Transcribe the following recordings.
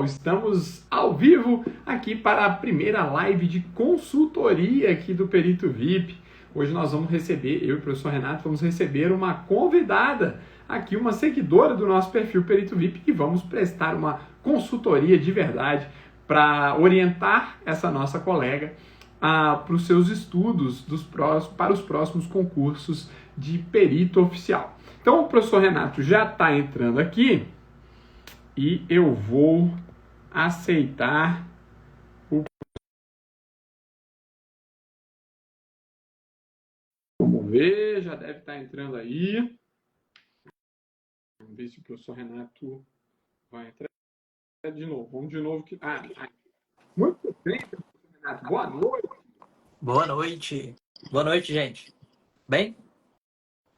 Estamos ao vivo aqui para a primeira live de consultoria aqui do Perito VIP. Hoje nós vamos receber, eu e o professor Renato, vamos receber uma convidada aqui, uma seguidora do nosso perfil Perito VIP, que vamos prestar uma consultoria de verdade para orientar essa nossa colega para os seus estudos para os próximos concursos de perito oficial. Então o professor Renato já está entrando aqui e eu vou aceitar o... Vamos ver, já deve estar entrando aí. Vamos ver se o professor Renato vai entrar de novo. Vamos de novo. Muito bem, professor Renato. Boa noite. Boa noite. Boa noite, gente. Bem?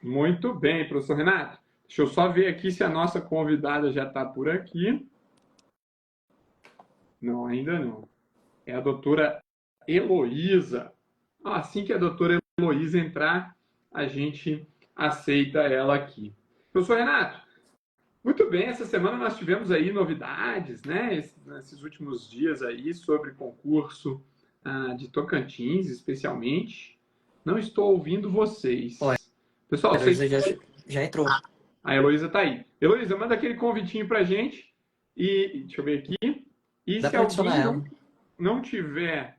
Muito bem, professor Renato. Deixa eu só ver aqui se a nossa convidada já está por aqui. Não, ainda não. É a doutora Heloísa. Assim que a doutora Heloísa entrar, a gente aceita ela aqui. Professor Renato, muito bem, essa semana nós tivemos aí novidades, né? Nesses últimos dias aí sobre concurso de Tocantins, especialmente. Não estou ouvindo vocês. Oi, Pessoal, a Heloísa já entrou. a Heloísa está aí. Heloísa, manda aquele convitinho pra gente. E deixa eu ver aqui. E Dá se para adicionar alguém ela. não tiver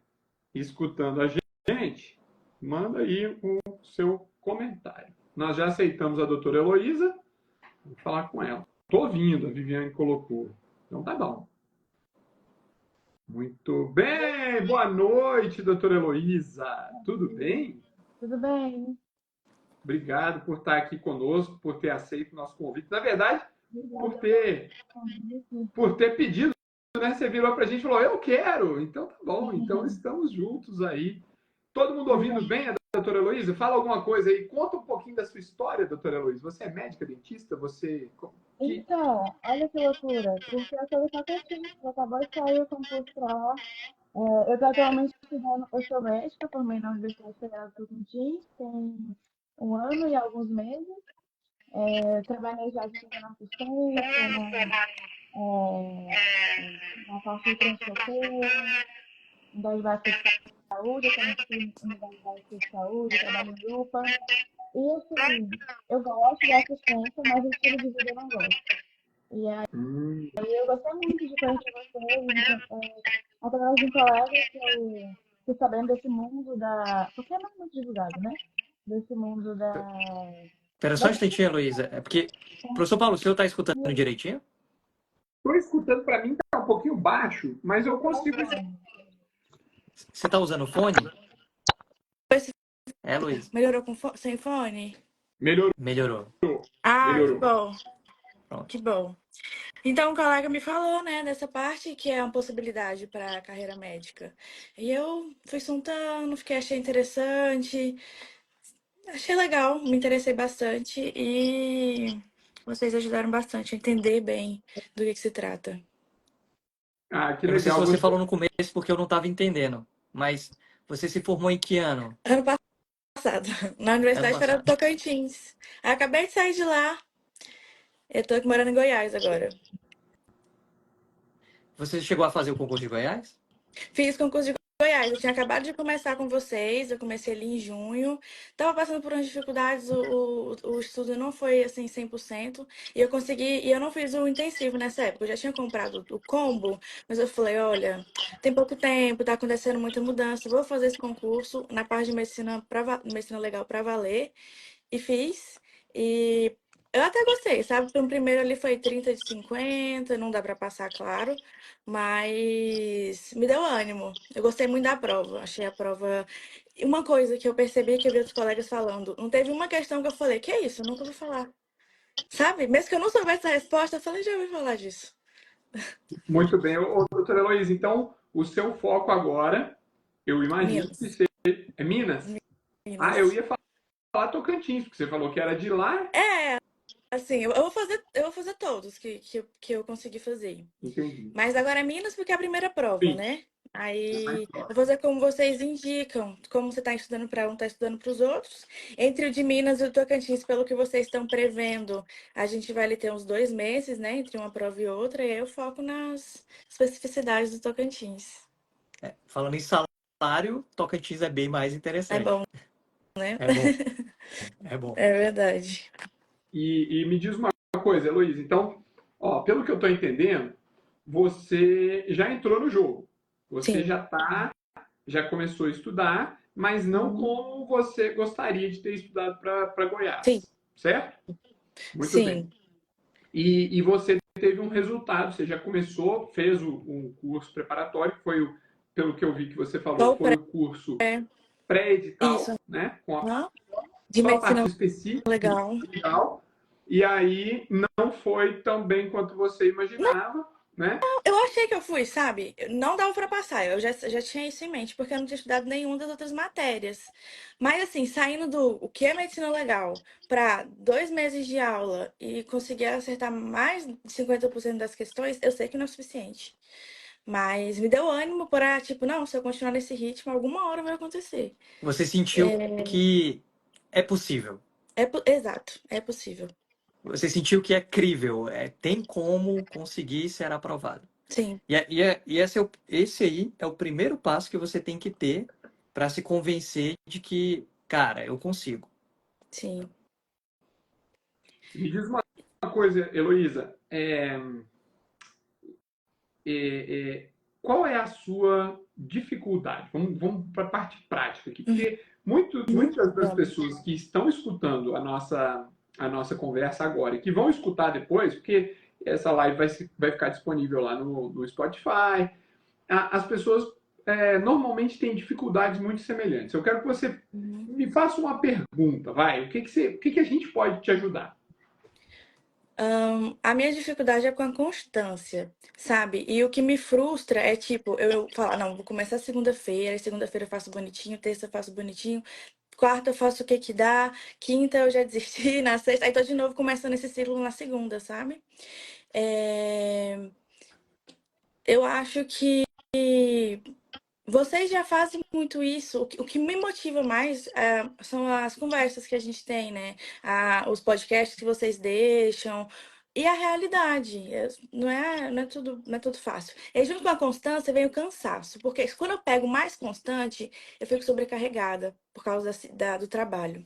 escutando a gente, manda aí o seu comentário. Nós já aceitamos a doutora Heloísa. Vou falar com ela. Estou ouvindo, a Viviane colocou. Então tá bom. Muito bem. Boa noite, doutora Heloísa. Tudo bem? Tudo bem. Obrigado por estar aqui conosco, por ter aceito o nosso convite. Na verdade, por ter pedido, né? Você virou para a gente e falou, eu quero. Então tá bom. Então estamos juntos aí. Todo mundo ouvindo bem a doutora Heloísa? Fala alguma coisa aí. Conta um pouquinho da sua história, doutora Heloísa. Você é médica, dentista? Então, olha que loucura, porque eu sou do Tocantins, acabou de sair o concurso para lá. Eu estou atualmente estudando, eu sou médica, formei na Universidade Federal do Tocantins, tem 1 ano e alguns meses. Trabalhei já de assistência, na parte de pronto-socorro, unidade básica de saúde, eu também fui unidade básica de saúde, trabalho em UPA. E assim, eu gosto da assistência, mas o estilo de vida eu não gosto. E aí eu gostei muito de conhecer vocês, através de um colega que eu fui sabendo desse mundo da... Porque não é muito divulgado, né? Desse mundo Espera só um instantinho, Heloísa. É porque, professor Paulo, o senhor está escutando direitinho? Estou escutando, para mim está um pouquinho baixo, mas eu consigo... Você está usando fone? É, Heloísa? Melhorou sem fone? Melhorou. Melhorou. Melhorou. Que bom. Pronto. Que bom. Então, o colega me falou, né, dessa parte que é uma possibilidade para a carreira médica. E eu fui juntando, achei interessante, achei legal, me interessei bastante e vocês ajudaram bastante a entender bem do que se trata. Que Eu não sei se legal. você falou no começo porque eu não estava entendendo, mas você se formou em que ano? Ano passado, na Universidade Federal do Tocantins. Acabei de sair de lá. Eu tô aqui morando em Goiás agora. Você chegou a fazer o concurso de Goiás? Fiz concurso de Goiás. Eu tinha acabado de começar com vocês. Eu comecei ali em junho. Tava passando por umas dificuldades. O estudo não foi assim 100%. E eu consegui. E eu não fiz o intensivo nessa época. Eu já tinha comprado o combo. Mas eu falei: olha, tem pouco tempo, tá acontecendo muita mudança. Vou fazer esse concurso na parte de medicina, medicina legal para valer. E fiz. E eu até gostei, sabe? O primeiro ali foi 30 de 50, não dá para passar, claro, mas me deu ânimo. Eu gostei muito da prova, achei a prova. E uma coisa que eu percebi que eu vi outros colegas falando, não teve uma questão que eu falei, que é isso? Eu nunca ouvi falar. Sabe? Mesmo que eu não soubesse a resposta, eu falei, já ouvi falar disso. Muito bem. Doutora Heloísa, então, o seu foco agora, eu imagino que Minas. é Minas? Minas. Eu ia falar Tocantins, porque você falou que era de lá. Assim, eu vou fazer todos que eu consegui fazer. Entendi. Mas agora é Minas porque é a primeira prova, Sim. né? Aí, vou fazer como vocês indicam, como você está estudando para um, está estudando para os outros. Entre o de Minas e o Tocantins, pelo que vocês estão prevendo, a gente vai ali ter uns 2 meses, né, entre uma prova e outra, e aí eu foco nas especificidades do Tocantins. Falando em salário, Tocantins é bem mais É interessante. bom, né? É bom, é bom. É verdade. E me diz uma coisa, Heloísa, então, ó, pelo que eu estou entendendo, você já entrou no jogo. Você Sim. já começou a estudar, mas não como você gostaria de ter estudado para Sim, Goiás, certo? Muito bem. sim. E você teve um resultado, você já começou, fez um curso preparatório, que foi, pelo que eu vi que você falou, Qual foi o curso isso, pré-edital, né? Com né? De só a parte medicina específica legal. legal, e aí não foi tão bem quanto você imaginava, né? Eu achei que eu fui, sabe? Não dava pra passar. Eu já tinha isso em mente, porque eu não tinha estudado nenhuma das outras matérias. Mas, assim, saindo do o que é medicina legal para 2 meses de aula e conseguir acertar mais de 50% das questões, eu sei que não é suficiente. Mas me deu ânimo para, tipo, não, se eu continuar nesse ritmo, alguma hora vai acontecer. Você sentiu que é possível. Exato, é possível. Você sentiu que é crível, tem como conseguir ser aprovado. Sim, E esse aí é o primeiro passo que você tem que ter para se convencer de que, cara, eu consigo. sim. Me diz uma coisa, Heloísa, qual é a sua dificuldade? Vamos para a parte prática aqui, Uhum. porque muitas das pessoas que estão escutando a nossa conversa agora e que vão escutar depois, porque essa live vai ficar disponível lá no Spotify, as pessoas normalmente têm dificuldades muito semelhantes. Eu quero que você Uhum. me faça uma pergunta, vai. O que a gente pode te ajudar? A minha dificuldade é com a constância, sabe? E o que me frustra é tipo, eu falar, não, vou começar segunda-feira, aí segunda-feira eu faço bonitinho, terça eu faço bonitinho, quarta eu faço o que que dá, quinta eu já desisti, na sexta, aí tô de novo começando esse ciclo na segunda, sabe? É, Eu acho que vocês já fazem muito isso. O que me motiva mais são as conversas que a gente tem, né? Os podcasts que vocês deixam. E a realidade. Não é tudo fácil. E junto com a constância vem o cansaço. Porque quando eu pego mais constante, eu fico sobrecarregada por causa do trabalho.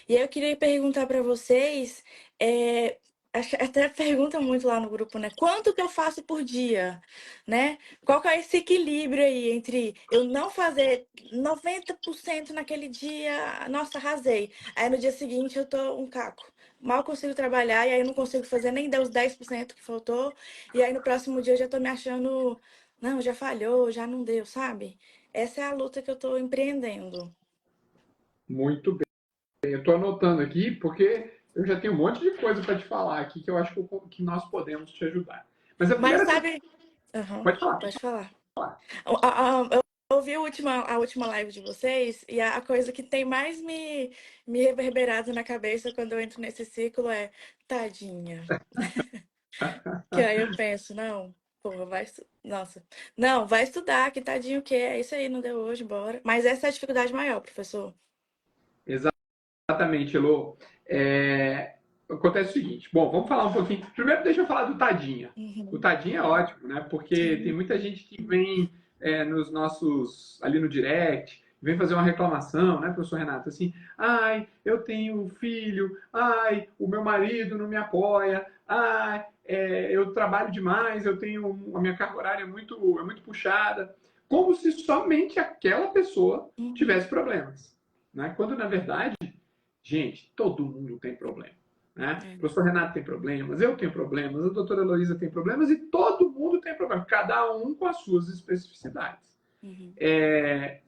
E aí eu queria perguntar para vocês, até pergunta muito lá no grupo, né? Quanto que eu faço por dia, né? Qual que é esse equilíbrio aí entre eu não fazer 90% naquele dia, nossa, arrasei. Aí no dia seguinte eu tô um caco. Mal consigo trabalhar e aí eu não consigo fazer nem os 10% que faltou. E aí no próximo dia eu já tô me achando, não, já falhou, já não deu, sabe? Essa é a luta que eu tô empreendendo. Muito bem. Eu estou anotando aqui porque eu já tenho um monte de coisa para te falar aqui que eu acho que nós podemos te ajudar. Mas a Mas primeira coisa. sabe. Aham, Pode falar. pode falar. Falar. Eu ouvi a última live de vocês e a coisa que tem mais me reverberado na cabeça quando eu entro nesse ciclo é tadinha. Que aí eu penso, não, porra, Nossa, não, vai estudar, que tadinho o quê? É isso aí, não deu hoje, bora. Mas essa é a dificuldade maior, professor. Exatamente, Elô. Acontece o seguinte. Bom, vamos falar um pouquinho. Primeiro, deixa eu falar do Tadinha. O Uhum, Tadinha é ótimo, né? Porque tem sim. muita gente que vem nos nossos ali no direct, vem fazer uma reclamação, né, professor Renato? Assim, ai, eu tenho um filho, ai, o meu marido não me apoia, ai, eu trabalho demais, a minha carga horária é muito puxada, como se somente aquela pessoa Uhum, tivesse problemas, né? Quando na verdade, gente, todo mundo tem problema. Né? O é, professor Renato tem problemas, eu tenho problemas, a doutora Heloísa tem problemas e todo mundo tem problemas, cada um com as suas especificidades. uhum,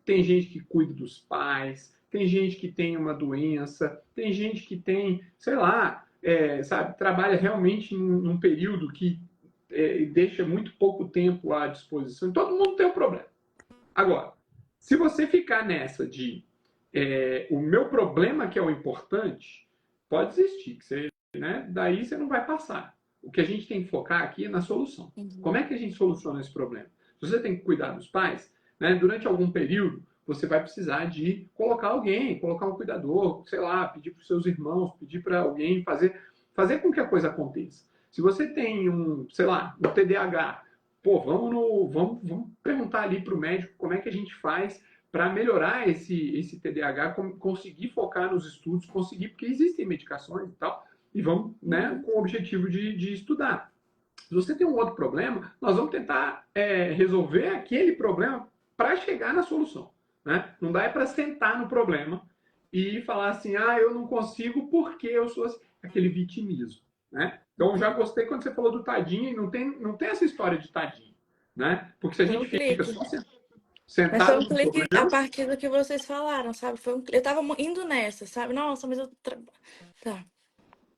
Tem gente que cuida dos pais, tem gente que tem uma doença, tem gente que tem, sei lá, sabe, trabalha realmente num período que deixa muito pouco tempo à disposição. Todo mundo tem um problema. Agora, se você ficar nessa de o meu problema que é o importante, pode existir, que você, né, daí você não vai passar. O que a gente tem que focar aqui é na solução. Como uhum, é que a gente soluciona esse problema? Se você tem que cuidar dos pais, né? Durante algum período, você vai precisar de colocar alguém, colocar um cuidador, sei lá, pedir para os seus irmãos, pedir para alguém fazer com que a coisa aconteça. Se você tem sei lá, um TDAH, pô, vamos perguntar ali para o médico como é que a gente faz para melhorar esse TDAH, conseguir focar nos estudos, conseguir, porque existem medicações e tal, e vamos, né, com o objetivo de estudar. Se você tem um outro problema, nós vamos tentar resolver aquele problema para chegar na solução. Né? Não dá para sentar no problema e falar assim, eu não consigo porque eu sou assim. Aquele vitimismo. Né? Então, já gostei quando você falou do tadinho, e não tem essa história de tadinho. Né? Porque se a gente fica só Mas foi sentado um no clique a problema, partir do que vocês falaram, sabe? Eu tava indo nessa, sabe? Nossa, mas eu. Tá.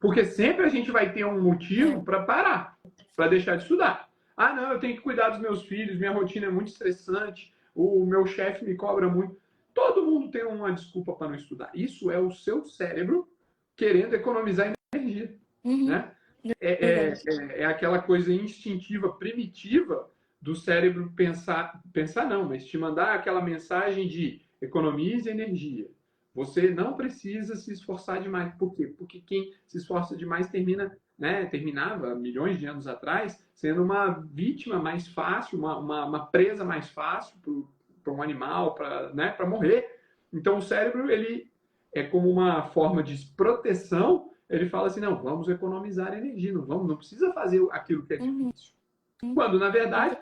porque sempre a gente vai ter um motivo É. para parar, para deixar de estudar. Não, eu tenho que cuidar dos meus filhos, minha rotina é muito estressante, o meu chefe me cobra muito. Todo mundo tem uma desculpa para não estudar. Isso é o seu cérebro querendo economizar energia. Uhum. Né? É aquela coisa instintiva, primitiva do cérebro pensar não, mas te mandar aquela mensagem de economize energia. Você não precisa se esforçar demais. Por quê? Porque quem se esforça demais terminava milhões de anos atrás sendo uma vítima mais fácil, uma presa mais fácil para um animal, para morrer. Então o cérebro ele é como uma forma de proteção. Ele fala assim, não, vamos economizar energia, não precisa fazer aquilo que é difícil. Quando, na verdade,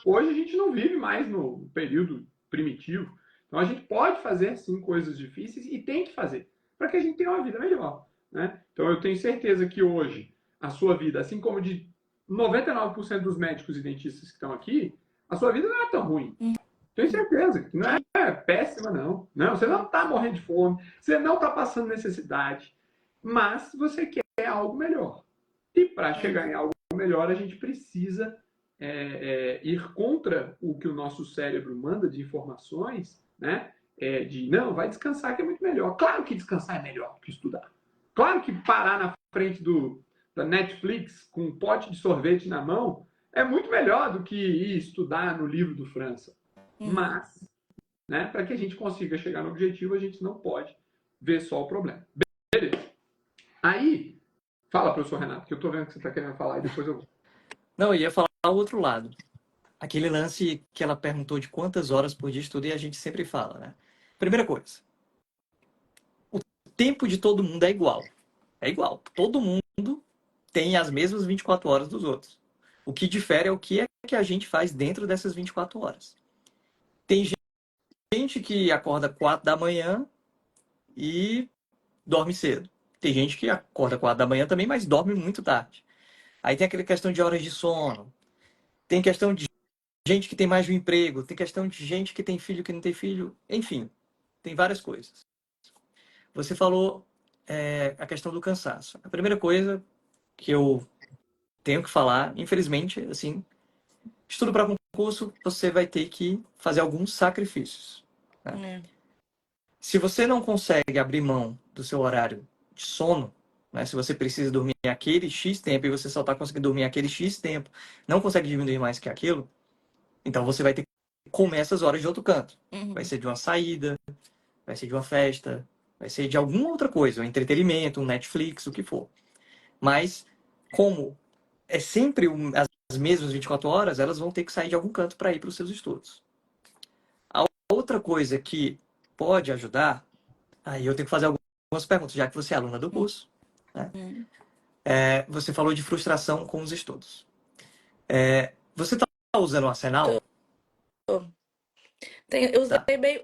hoje a gente não vive mais no período primitivo. Então a gente pode fazer, sim, coisas difíceis e tem que fazer, para que a gente tenha uma vida melhor. Né? Então eu tenho certeza que hoje a sua vida, assim como de 99% dos médicos e dentistas que estão aqui, a sua vida não é tão ruim. Tenho certeza que não é péssima, não. Não, você não está morrendo de fome, você não está passando necessidade, mas você quer algo melhor. E para chegar em algo melhor, a gente precisa ir contra o que o nosso cérebro manda de informações, né? Não, vai descansar que é muito melhor. Claro que descansar é melhor que estudar. Claro que parar na frente da Netflix com um pote de sorvete na mão é muito melhor do que ir estudar no livro do França. Mas, né, para que a gente consiga chegar no objetivo, a gente não pode ver só o problema. Beleza. Aí, fala, professor Renato, que eu estou vendo que você está querendo falar e depois eu vou. Não, eu ia falar o outro lado. Aquele lance que ela perguntou de quantas horas por dia estuda e a gente sempre fala, né? Primeira coisa, o tempo de todo mundo é igual. É igual. Todo mundo tem as mesmas 24 horas dos outros. O que difere é o que é que a gente faz dentro dessas 24 horas. Tem gente que acorda 4 da manhã e dorme cedo. Tem gente que acorda 4 da manhã também, mas dorme muito tarde. Aí tem aquela questão de horas de sono. Tem questão de gente que tem mais de um emprego. Tem questão de gente que tem filho, que não tem filho. Enfim, tem várias coisas. Você falou a questão do cansaço. A primeira coisa que eu tenho que falar, infelizmente, assim, estudo para concurso, você vai ter que fazer alguns sacrifícios. Né? Se você não consegue abrir mão do seu horário de sono, né? Se você precisa dormir aquele X tempo e você só está conseguindo dormir aquele X tempo, não consegue diminuir mais que aquilo, então você vai ter que comer essas horas de outro canto. Vai ser de uma saída, vai ser de uma festa, vai ser de alguma outra coisa, um entretenimento, um Netflix, o que for. Mas, como é sempre as mesmas 24 horas, elas vão ter que sair de algum canto para ir para os seus estudos. A outra coisa que pode ajudar, aí eu tenho que fazer algumas perguntas, já que você é aluna do curso. Né? Você falou de frustração com os estudos. Você está usando o Arsenal?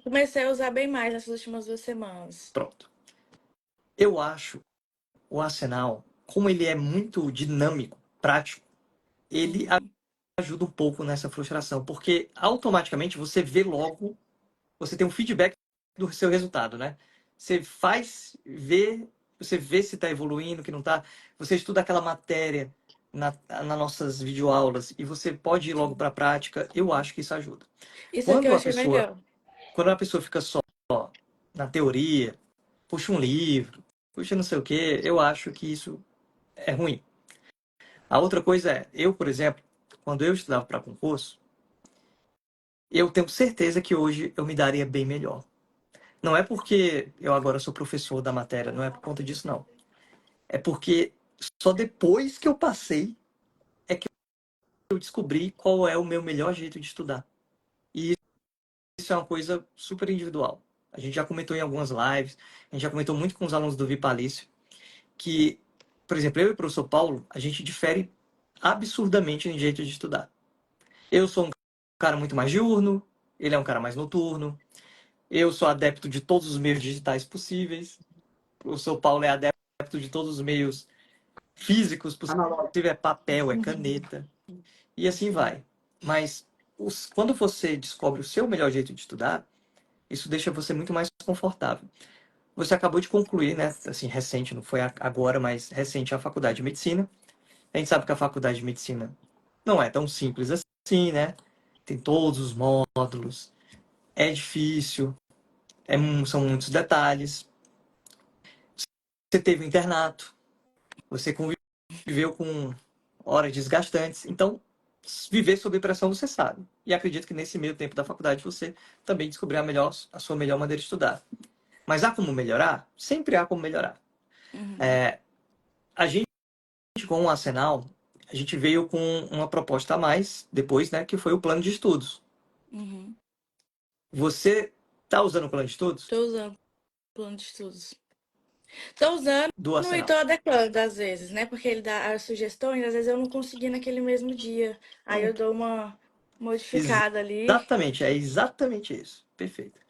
Comecei a usar bem mais nessas últimas 2 semanas. Pronto. Eu acho o Arsenal, como ele é muito dinâmico, prático, ele ajuda um pouco nessa frustração, porque automaticamente você vê logo, você tem um feedback do seu resultado, né? Você você vê se está evoluindo, que não está. Você estuda aquela matéria nas nossas videoaulas e você pode ir logo para a prática. Eu acho que isso ajuda. Isso é que eu achei legal. Quando a pessoa fica só na teoria, puxa um livro, puxa não sei o quê, eu acho que isso é ruim. A outra coisa eu, por exemplo, quando eu estudava para concurso, eu tenho certeza que hoje eu me daria bem melhor. Não é porque eu agora sou professor da matéria, não é por conta disso, não. É porque só depois que eu passei é que eu descobri qual é o meu melhor jeito de estudar. E isso é uma coisa super individual. A gente já comentou em algumas lives, a gente já comentou muito com os alunos do Vipalício, que, por exemplo, eu e o professor Paulo, a gente difere absurdamente em jeito de estudar. Eu sou um cara muito mais diurno, ele é um cara mais noturno. Eu sou adepto de todos os meios digitais possíveis. O professor Paulo é adepto de todos os meios físicos possíveis, Analógico. é papel, é caneta, e assim vai. Mas quando você descobre o seu melhor jeito de estudar, isso deixa você muito mais confortável. Você acabou de concluir, né, assim, recente, não foi agora, mas recente, a faculdade de medicina. A gente sabe que a faculdade de medicina não é tão simples assim, né? Tem todos os módulos, é difícil, são muitos detalhes. Você teve um internato, você conviveu com horas desgastantes, então viver sob pressão você sabe. E acredito que nesse meio tempo da faculdade você também descobriu a sua melhor maneira de estudar. Mas há como melhorar? Sempre há como melhorar. Uhum. A gente, com o Arsenal, a gente veio com uma proposta a mais depois, né, que foi o plano de estudos. Uhum. Você está usando o plano de estudos Tô usando plano de estudos. Tô usando do e tô Arsenal? adequando às vezes, né? Porque ele dá as sugestões, às vezes eu não consegui naquele mesmo dia. Aí eu Pronto. dou uma modificada ali. Exatamente, é exatamente isso. Perfeito.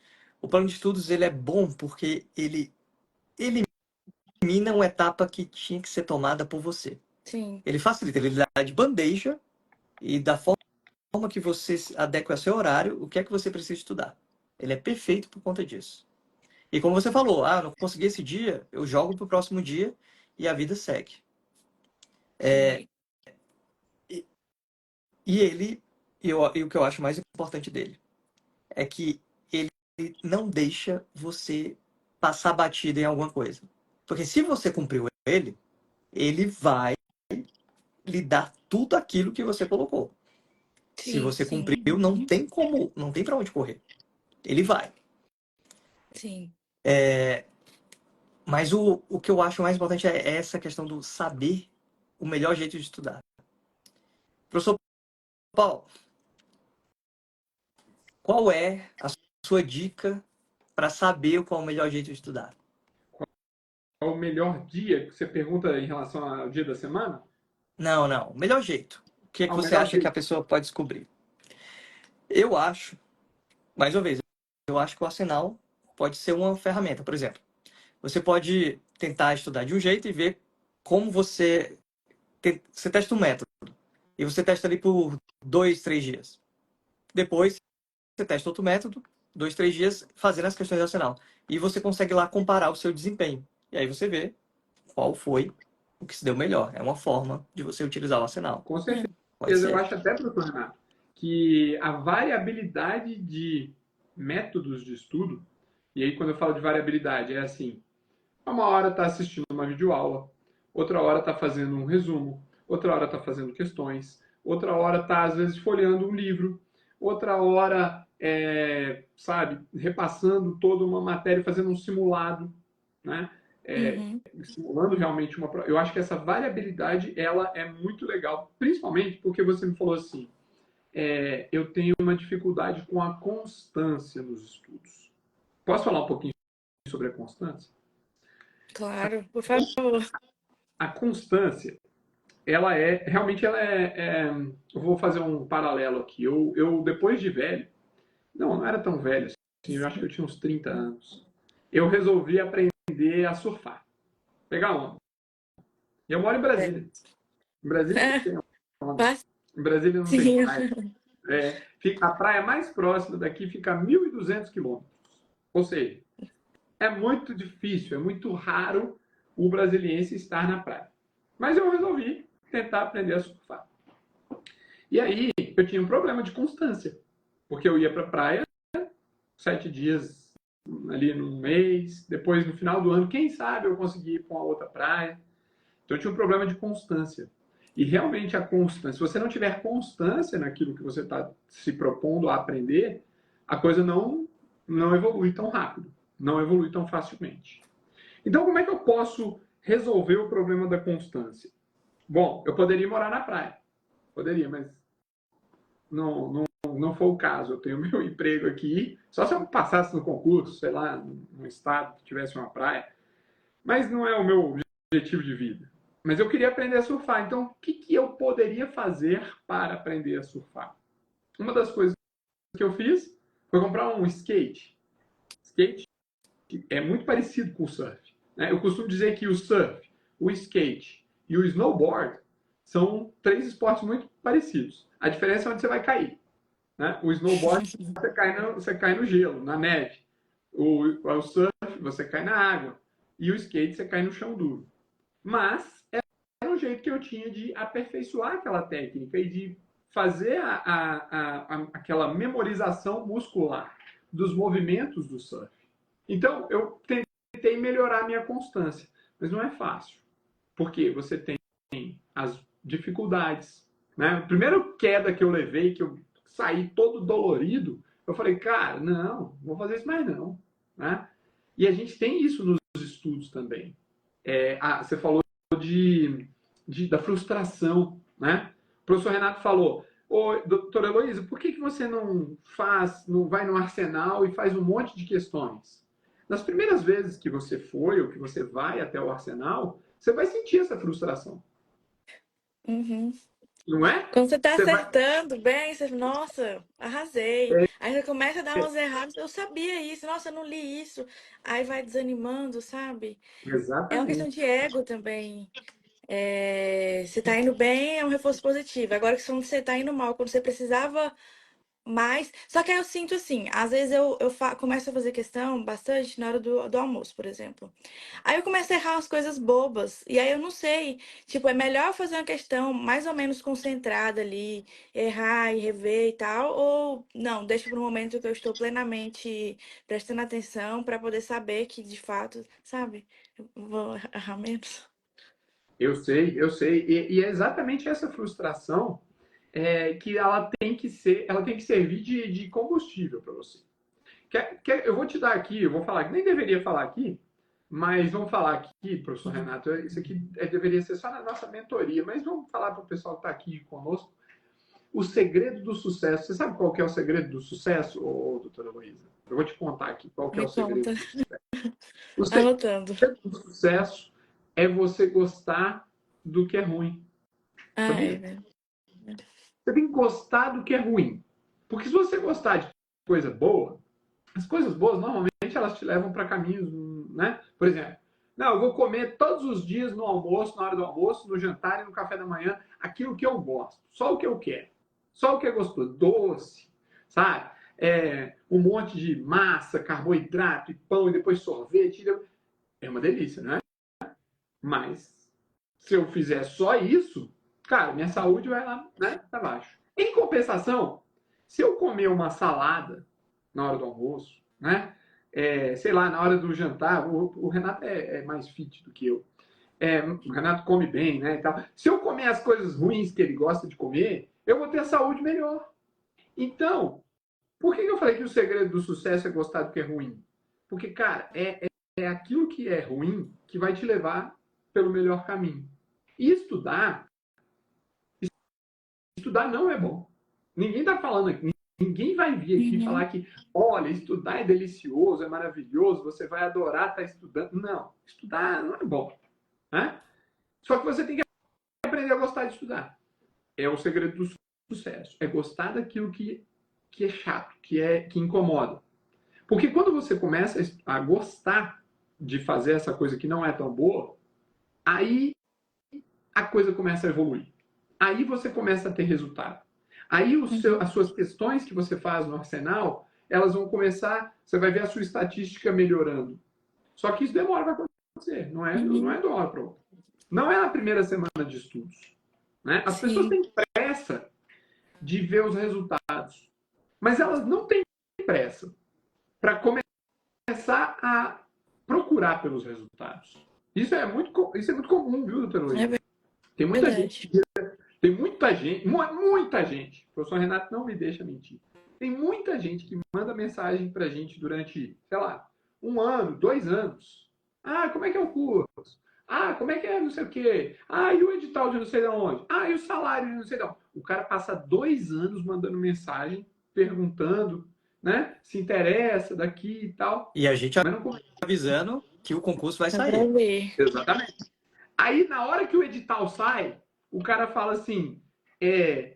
O plano de estudos ele é bom porque ele elimina uma etapa que tinha que ser tomada por você. Sim, Ele facilita, ele dá de bandeja e da forma que você adequa ao seu horário, o que é que você precisa estudar. Ele é perfeito por conta disso. E como você falou, não consegui esse dia, eu jogo pro próximo dia e a vida segue. sim. E, e o que eu acho mais importante dele é que ele não deixa você passar batida em alguma coisa. Porque se você cumpriu ele, ele vai lhe dar tudo aquilo que você colocou. Se Sim, você sim, cumpriu, não tem como, não tem para onde correr. Ele vai. sim. Mas o que eu acho mais importante é essa questão do saber o melhor jeito de estudar. Professor Paulo, qual é a sua dica para saber qual é o melhor jeito de estudar? Qual o melhor dia que você pergunta em relação ao dia da semana? Não, não. O melhor jeito. O que é que Ah, o você melhor acha que a jeito. pessoa pode descobrir? Eu acho, mais uma vez, eu acho que o Arsenal pode ser uma ferramenta. Por exemplo, você pode tentar estudar de um jeito e ver como você testa um método. E você testa ali por 2, 3 dias. Depois, você testa outro método, 2, 3 dias, fazendo as questões do Arsenal. E você consegue lá comparar o seu desempenho. E aí você vê qual foi o que se deu melhor. É uma forma de você utilizar o Arsenal. Com certeza. Pode Eu ser. acho até, professor Renato, que a variabilidade de métodos de estudo, e aí quando eu falo de variabilidade, é assim, uma hora está assistindo uma videoaula, outra hora está fazendo um resumo, outra hora está fazendo questões, outra hora está, às vezes, folheando um livro, outra hora, sabe, repassando toda uma matéria, fazendo um simulado, né? Uhum. Simulando realmente uma prova. Eu acho que essa variabilidade, ela é muito legal, principalmente porque você me falou assim, eu tenho uma dificuldade com a constância nos estudos. Posso falar um pouquinho sobre a constância? Claro, por favor. A constância, ela é, realmente ela eu vou fazer um paralelo aqui. Eu depois de velho, não era tão velho assim, eu acho que eu tinha uns 30 anos. Eu resolvi aprender a surfar, pegar onda. E eu moro em É. Brasília. Em Brasília não tem onda. Em Brasília não tem Facinho. praia. A praia mais próxima daqui fica a 1.200 quilômetros. Ou seja, é muito difícil, é muito raro o brasiliense estar na praia. Mas eu resolvi tentar aprender a surfar. E aí eu tinha um problema de constância, porque eu ia para a praia 7 dias ali num mês, depois no final do ano, quem sabe eu consegui ir para uma outra praia. Então eu tinha um problema de constância. E realmente a constância, se você não tiver constância naquilo que você está se propondo a aprender, a coisa não evolui tão rápido, não evolui tão facilmente. Então, como é que eu posso resolver o problema da constância? Bom, eu poderia morar na praia. Poderia, mas não foi o caso. Eu tenho meu emprego aqui. Só se eu passasse no concurso, sei lá, num estado que tivesse uma praia. Mas não é o meu objetivo de vida. Mas eu queria aprender a surfar. Então, o que eu poderia fazer para aprender a surfar? Uma das coisas que eu fiz foi comprar um skate. Skate é muito parecido com o surf, né? Eu costumo dizer que o surf, o skate e o snowboard são 3 esportes muito parecidos. A diferença é onde você vai cair, né? O snowboard você cai no gelo, na neve. O surf você cai na água. E o skate você cai no chão duro. Mas era um jeito que eu tinha de aperfeiçoar aquela técnica e de fazer aquela memorização muscular dos movimentos do surf. Então, eu tentei melhorar a minha constância, mas não é fácil, porque você tem as dificuldades, né? A primeira queda que eu levei, que eu saí todo dolorido, eu falei, cara, não vou fazer isso mais não, né? E a gente tem isso nos estudos também. Você falou da frustração, né? O professor Renato falou, ô, doutora Heloísa, por que você não vai no Arsenal e faz um monte de questões? Nas primeiras vezes que você foi ou que você vai até o Arsenal, você vai sentir essa frustração. Uhum. Não é? Quando você tá Você vai... acertando bem, você, nossa, arrasei. Aí você começa a dar umas erradas, eu sabia isso, nossa, eu não li isso. Aí vai desanimando, sabe? É uma questão Exatamente. de ego também. Se tá indo bem, é um reforço positivo. Agora que quando você tá indo mal, quando você precisava mais. Só que aí eu sinto assim, às vezes começo a fazer questão bastante na hora do almoço, por exemplo. Aí eu começo a errar umas coisas bobas. E aí eu não sei. Tipo, é melhor fazer uma questão mais ou menos concentrada ali, errar e rever e tal, ou não, deixa para um momento que eu estou plenamente prestando atenção para poder saber que de fato, sabe, eu vou errar menos. Eu sei. E é exatamente essa frustração que ela tem que servir de combustível para você. Eu vou te dar aqui, eu vou falar, nem deveria falar aqui, mas vamos falar aqui, professor Renato, isso aqui deveria ser só na nossa mentoria, mas vamos falar para o pessoal que está aqui conosco. O segredo do sucesso. Você sabe qual que é o segredo do sucesso, doutora Luísa? Eu vou te contar aqui qual que é Me o segredo conta. do sucesso. O Anotando. segredo do sucesso é você gostar do que é ruim. Ah, Sabia? velho. Você tem que gostar do que é ruim. Porque se você gostar de coisa boa, as coisas boas normalmente elas te levam para caminhos, né? Por exemplo, não, eu vou comer todos os dias no almoço, na hora do almoço, no jantar e no café da manhã, aquilo que eu gosto, só o que eu quero, só o que é gostoso, doce, sabe? Um monte de massa, carboidrato e pão e depois sorvete. É uma delícia, né? Mas se eu fizer só isso, cara, minha saúde vai lá, né, para baixo. Em compensação, se eu comer uma salada na hora do almoço, né? Sei lá, na hora do jantar, o Renato é mais fit do que eu. O Renato come bem, né? E tal. Se eu comer as coisas ruins que ele gosta de comer, eu vou ter saúde melhor. Então, por que eu falei que o segredo do sucesso é gostar do que é ruim? Porque, cara, é aquilo que é ruim que vai te levar pelo melhor caminho. E estudar não é bom. Ninguém está falando aqui. Ninguém vai vir aqui falar que, olha, estudar é delicioso, é maravilhoso, você vai adorar estar estudando. Não, estudar não é bom. Né? Só que você tem que aprender a gostar de estudar. É o segredo do sucesso. É gostar daquilo que é chato, que incomoda. Porque quando você começa a gostar de fazer essa coisa que não é tão boa, aí a coisa começa a evoluir. Aí você começa a ter resultado. Aí as suas questões que você faz no arsenal, elas vão começar, você vai ver a sua estatística melhorando. Só que isso demora para acontecer, não é de uma hora para outra. Não é na primeira semana de estudos. Né? As pessoas têm pressa de ver os resultados, mas elas não têm pressa para começar a procurar pelos resultados. Isso é muito comum, viu, doutor Luiz? Tem muita gente, Verdade. muita gente, o professor Renato não me deixa mentir. Tem muita gente que manda mensagem pra gente durante, sei lá, 1 ano, 2 anos. Ah, como é que é o curso? Ah, como é que é não sei o quê? Ah, e o edital de não sei de onde? Ah, e o salário de não sei de onde? O cara passa 2 anos mandando mensagem, perguntando, né? Se interessa daqui e tal. E a gente Mas não começa. avisando que o concurso vai Dá pra sair. ver. Exatamente. Aí, na hora que o edital sai, o cara fala assim: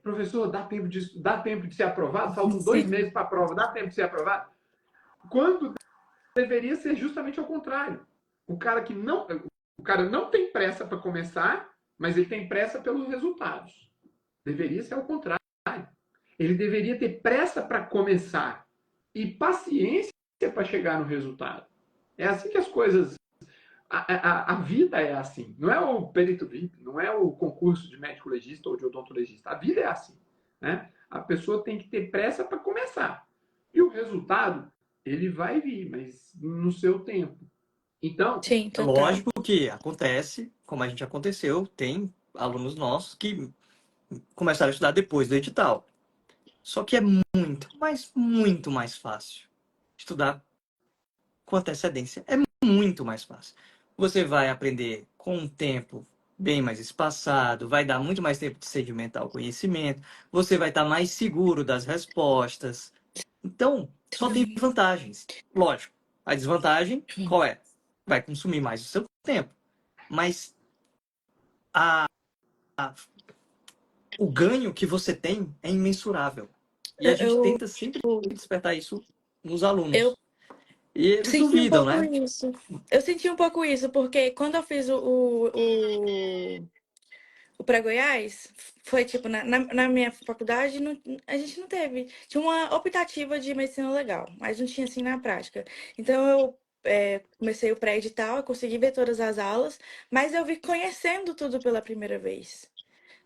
professor, dá tempo de ser aprovado? Faltam 2 meses para a prova, dá tempo de ser aprovado? Quando deveria ser justamente ao contrário. O cara não tem pressa para começar, mas ele tem pressa pelos resultados. Deveria ser ao contrário. Ele deveria ter pressa para começar e paciência para chegar no resultado. É assim que as coisas. A vida é assim. Não é o perito VIP, não é o concurso de médico legista ou de odontologista. A vida é assim. Né? A pessoa tem que ter pressa para começar. E o resultado, ele vai vir, mas no seu tempo. Então, Sim, É total. lógico que acontece, como a gente aconteceu, tem alunos nossos que começaram a estudar depois do edital. Só que é muito, mas muito mais fácil estudar com antecedência. É muito mais fácil. Você vai aprender com um tempo bem mais espaçado, vai dar muito mais tempo de sedimentar o conhecimento, você vai estar mais seguro das respostas. Então, só tem Sim. vantagens. Lógico, a desvantagem, qual é? Vai consumir mais o seu tempo. Mas a, a- o ganho que você tem é imensurável. E a gente Eu, tenta sempre despertar isso nos eu alunos. E eles senti um duvidam, pouco né? isso. Eu senti um pouco isso, porque quando eu fiz o pré-Goiás, foi tipo, na minha faculdade, a gente não teve. Tinha uma optativa de medicina legal, mas não tinha assim na prática. Então eu comecei o pré-edital, eu consegui ver todas as aulas, mas eu vi conhecendo tudo pela primeira vez.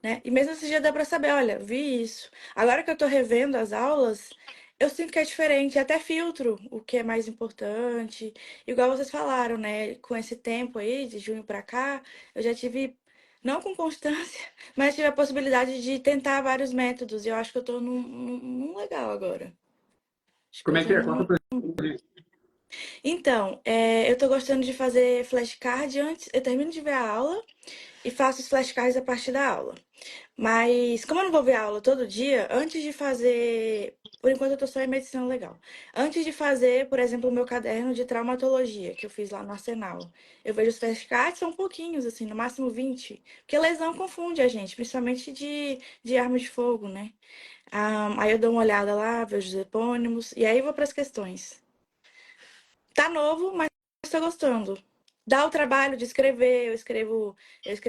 Né? E mesmo esse dia dá pra saber, olha, vi isso. Agora que eu tô revendo as aulas, eu sinto que é diferente, até filtro o que é mais importante. Igual vocês falaram, né? Com esse tempo aí, de junho pra cá, eu já tive, não com constância, mas tive a possibilidade de tentar vários métodos. E eu acho que eu tô num legal agora. Acho que como eu é que tô é? num. Conta pra gente. Então, eu tô gostando de fazer flashcard antes. Eu termino de ver a aula e faço os flashcards a partir da aula. Mas, como eu não vou ver aula todo dia, antes de fazer. Por enquanto, eu tô só em medicina legal. Antes de fazer, por exemplo, o meu caderno de traumatologia, que eu fiz lá no Arsenal, eu vejo os flashcards, são pouquinhos, assim, no máximo 20. Porque lesão confunde a gente, principalmente de arma de fogo, né? Aí eu dou uma olhada lá, vejo os epônimos, e aí eu vou para as questões. Tá novo, mas estou gostando. Dá o trabalho de escrever, eu escrevo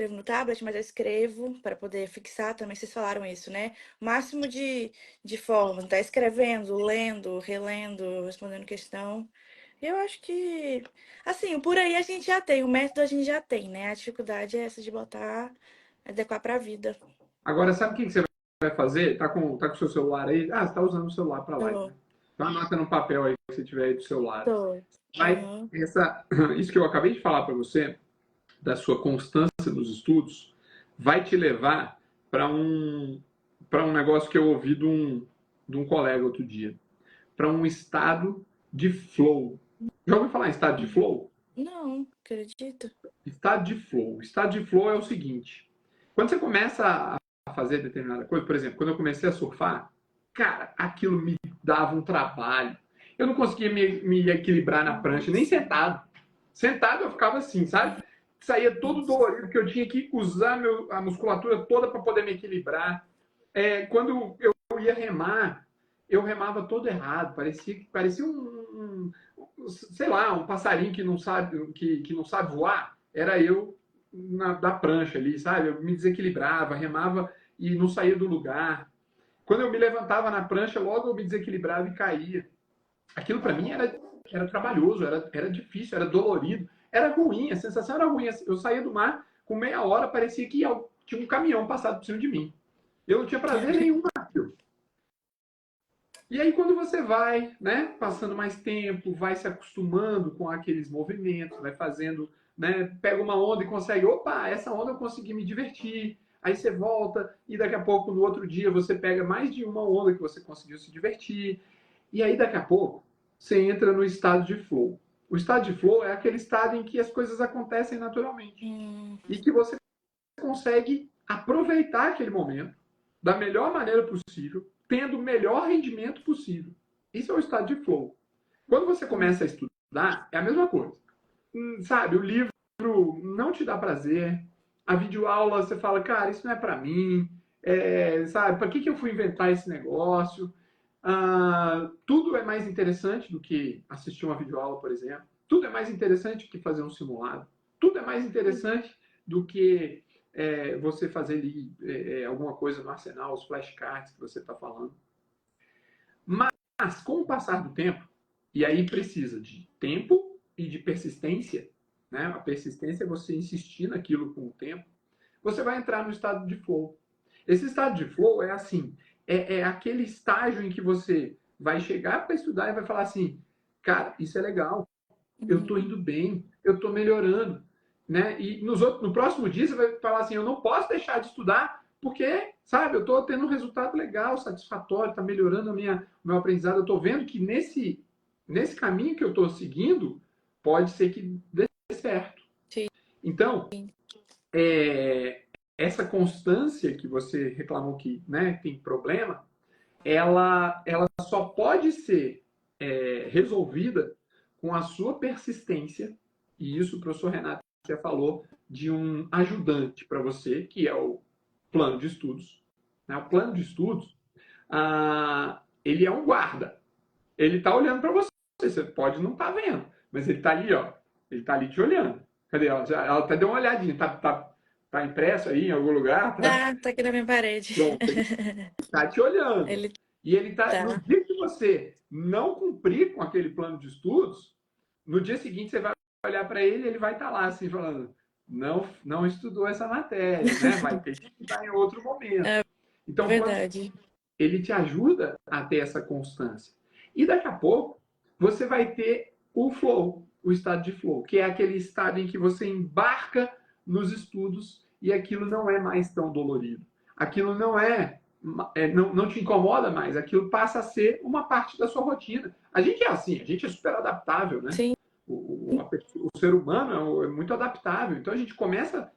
no tablet, mas eu escrevo para poder fixar também. Vocês falaram isso, né? O máximo de forma, tá escrevendo, lendo, relendo, respondendo questão. E eu acho que, assim, por aí a gente já tem, o método a gente já tem, né? A dificuldade é essa de botar, adequar para a vida. Agora, sabe o que você vai fazer? Tá com o seu celular aí? Ah, você tá usando o celular para live, Tô, né? Então anota no papel aí que você tiver aí do seu lado. tô. Vai, Aham. isso que eu acabei de falar para você, da sua constância nos estudos, vai te levar para um negócio que eu ouvi de um colega outro dia. Para um estado de flow. Já ouviu falar em estado de flow? Não, acredito. Estado de flow. Estado de flow é o seguinte: quando você começa a fazer determinada coisa, por exemplo, quando eu comecei a surfar, cara, aquilo me dava um trabalho. Eu não conseguia me equilibrar na prancha, nem sentado. Sentado eu ficava assim, sabe? Saía todo dolorido, porque eu tinha que usar a musculatura toda para poder me equilibrar. Quando eu ia remar, eu remava todo errado. Parecia sei lá, um passarinho que não sabe voar. Era eu da prancha ali, sabe? Eu me desequilibrava, remava e não saía do lugar. Quando eu me levantava na prancha, logo eu me desequilibrava e caía. Aquilo para mim era trabalhoso, era difícil, era dolorido, era ruim, a sensação era ruim. Eu saía do mar, com meia hora, parecia que tinha um caminhão passado por cima de mim. Eu não tinha prazer nenhum naquilo. E aí, quando você vai, né, passando mais tempo, vai se acostumando com aqueles movimentos, vai fazendo né? Pega uma onda e consegue, opa, essa onda eu consegui me divertir. Aí você volta e daqui a pouco, no outro dia, você pega mais de uma onda que você conseguiu se divertir. E aí, daqui a pouco, você entra no estado de flow. O estado de flow é aquele estado em que as coisas acontecem naturalmente. E que você consegue aproveitar aquele momento da melhor maneira possível, tendo o melhor rendimento possível. Isso é o estado de flow. Quando você começa a estudar, é a mesma coisa. Sabe, o livro não te dá prazer, a videoaula você fala, cara, isso não é para mim, sabe, para que eu fui inventar esse negócio? Tudo é mais interessante do que assistir uma videoaula, por exemplo. Tudo é mais interessante do que fazer um simulado. Tudo é mais interessante do que você fazer ali alguma coisa no arsenal, os flashcards que você está falando. Mas, com o passar do tempo, e aí precisa de tempo e de persistência, né? A persistência é você insistir naquilo com o tempo, você vai entrar no estado de flow. Esse estado de flow é assim, é aquele estágio em que você vai chegar para estudar e vai falar assim, cara, isso é legal, eu estou indo bem, eu estou melhorando, né? E no próximo dia você vai falar assim, eu não posso deixar de estudar porque, sabe, eu estou tendo um resultado legal, satisfatório, está melhorando o meu aprendizado, eu estou vendo que nesse caminho que eu estou seguindo, pode ser que dê certo. Sim. Então, essa constância que você reclamou que, né, tem problema, ela só pode ser resolvida com a sua persistência, e isso o professor Renato já falou, de um ajudante para você, que é o plano de estudos. Né? O plano de estudos, ele é um guarda. Ele está olhando para você. Você pode não estar vendo, mas ele está ali, ó. Ele está ali te olhando. Cadê ela? Ela até deu uma olhadinha. Tá impresso aí em algum lugar? Tá aqui na minha parede. Pronto. Ele está te olhando. Ele E ele tá. tá. No dia que você não cumprir com aquele plano de estudos, no dia seguinte você vai olhar para ele e ele vai estar lá assim falando: não estudou essa matéria, né? Vai ter que estudar em outro momento. Então, Verdade. ele te ajuda a ter essa constância. E daqui a pouco você vai ter o flow, o estado de flow, que é aquele estado em que você embarca nos estudos e aquilo não é mais tão dolorido. Aquilo não te incomoda mais, aquilo passa a ser uma parte da sua rotina. A gente é assim, a gente é super adaptável, né? Sim. O ser humano é muito adaptável, então a gente começa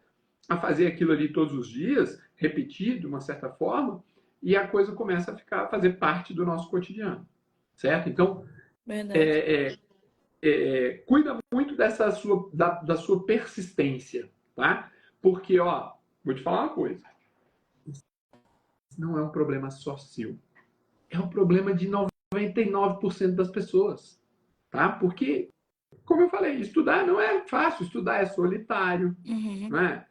a fazer aquilo ali todos os dias, repetir de uma certa forma, e a coisa começa a fazer parte do nosso cotidiano, certo? Então, cuida muito da sua persistência, tá? Porque, ó, vou te falar uma coisa, não é um problema só seu, é um problema de 99% das pessoas, tá? Porque, como eu falei, estudar não é fácil, estudar é solitário, não é?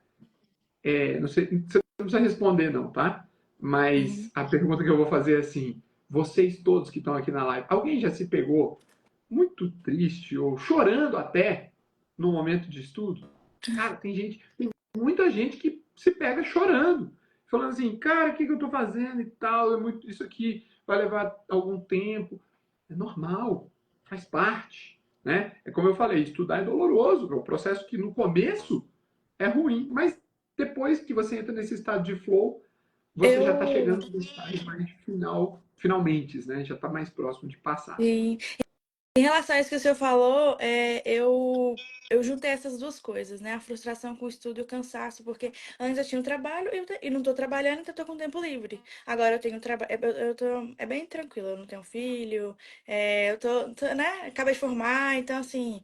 Não sei, você não precisa responder não, tá? Mas a pergunta que eu vou fazer é assim, vocês todos que estão aqui na live, alguém já se pegou muito triste ou chorando até no momento de estudo? Cara, tem muita gente que se pega chorando, falando assim, cara, o que eu estou fazendo e tal, isso aqui vai levar algum tempo. É normal, faz parte, né? É como eu falei, estudar é doloroso, é um processo que no começo é ruim, mas depois que você entra nesse estado de flow, você já está chegando no estágio mais finalmente, né? Já está mais próximo de passar. Sim. Em relação a isso que o senhor falou, eu juntei essas duas coisas, né? A frustração com o estudo e o cansaço, porque antes eu tinha um trabalho e não estou trabalhando, então estou com tempo livre. Agora eu tenho trabalho, é bem tranquilo, eu não tenho filho, eu né? Acabei de formar, então assim,